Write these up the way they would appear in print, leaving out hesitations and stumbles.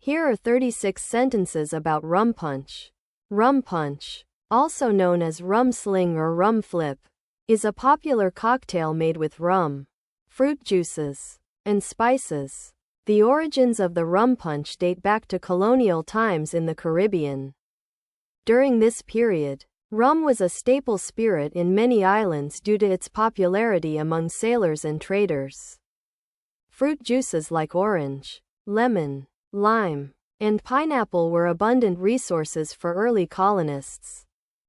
Here are 36 sentences about rum punch. Rum punch, also known as rum sling or rum flip, is a popular cocktail made with rum, fruit juices, and spices. The origins of the rum punch date back to colonial times in the Caribbean. During this period, rum was a staple spirit in many islands due to its popularity among sailors and traders. Fruit juices like orange, lemon, lime, and pineapple were abundant resources for early colonists.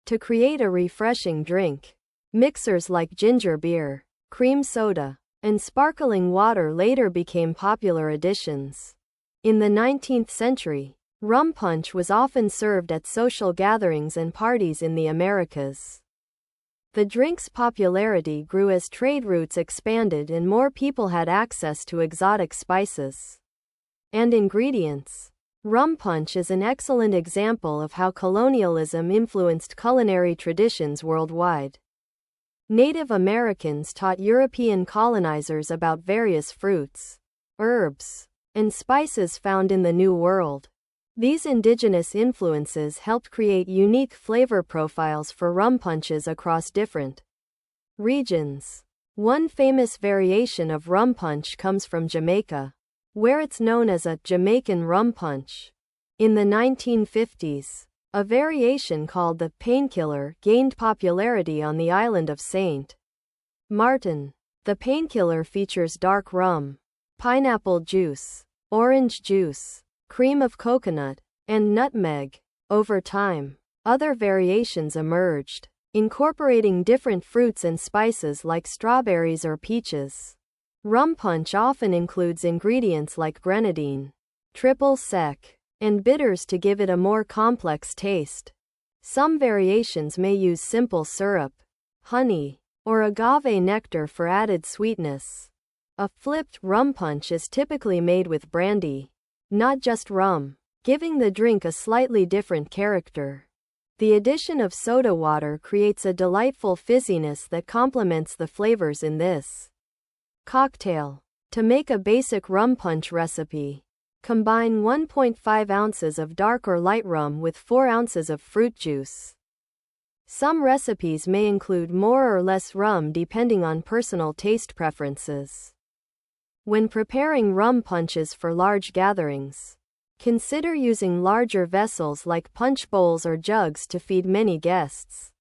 To create a refreshing drink, mixers like ginger beer, cream soda, and sparkling water later became popular additions. In the 19th century, rum punch was often served at social gatherings and parties in the Americas. The drink's popularity grew as trade routes expanded and more people had access to exotic spices and ingredients. Rum punch is an excellent example of how colonialism influenced culinary traditions worldwide. Native Americans taught European colonizers about various fruits, herbs, and spices found in the New World. These indigenous influences helped create unique flavor profiles for rum punches across different regions. One famous variation of rum punch comes from Jamaica, where it's known as a Jamaican rum punch. In the 1950s, a variation called the painkiller gained popularity on the island of St. Martin. The painkiller features dark rum, pineapple juice, orange juice, cream of coconut, and nutmeg. Over time, other variations emerged, incorporating different fruits and spices like strawberries or peaches. Rum punch often includes ingredients like grenadine, triple sec, and bitters to give it a more complex taste. Some variations may use simple syrup, honey, or agave nectar for added sweetness. A flipped rum punch is typically made with brandy, not just rum, giving the drink a slightly different character. The addition of soda water creates a delightful fizziness that complements the flavors in this cocktail. To make a basic rum punch recipe, combine 1.5 ounces of dark or light rum with 4 ounces of fruit juice. Some recipes may include more or less rum depending on personal taste preferences. When preparing rum punches for large gatherings, consider using larger vessels like punch bowls or jugs to feed many guests.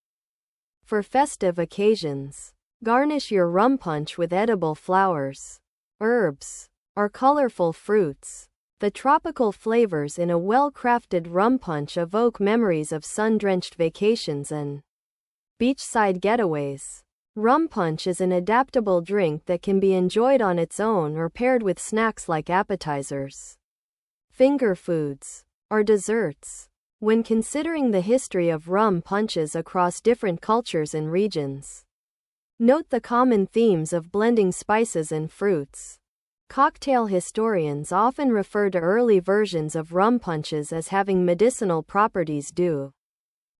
For festive occasions, garnish your rum punch with edible flowers, herbs, or colorful fruits. The tropical flavors in a well-crafted rum punch evoke memories of sun-drenched vacations and beachside getaways. Rum punch is an adaptable drink that can be enjoyed on its own or paired with snacks like appetizers, finger foods, or desserts. When considering the history of rum punches across different cultures and regions, note the common themes of blending spices and fruits. Cocktail historians often refer to early versions of rum punches as having medicinal properties due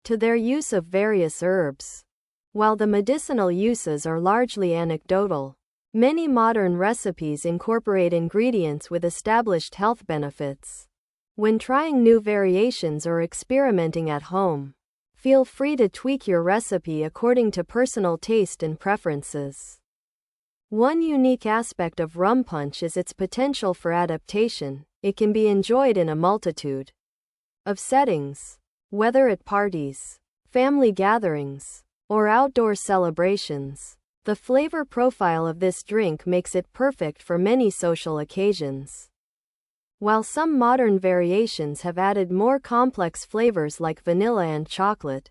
to their use of various herbs. While the medicinal uses are largely anecdotal, many modern recipes incorporate ingredients with established health benefits. When trying new variations or experimenting at home, feel free to tweak your recipe according to personal taste and preferences. One unique aspect of rum punch is its potential for adaptation. It can be enjoyed in a multitude of settings, whether at parties, family gatherings, or outdoor celebrations. The flavor profile of this drink makes it perfect for many social occasions. While some modern variations have added more complex flavors like vanilla and chocolate,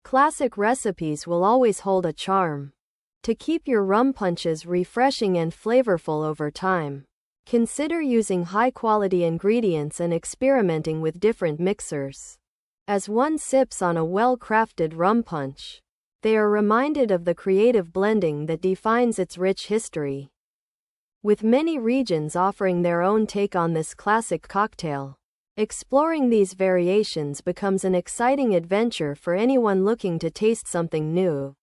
classic recipes will always hold a charm. To keep your rum punches refreshing and flavorful over time, consider using high-quality ingredients and experimenting with different mixers. As one sips on a well-crafted rum punch, they are reminded of the creative blending that defines its rich history. With many regions offering their own take on this classic cocktail, exploring these variations becomes an exciting adventure for anyone looking to taste something new.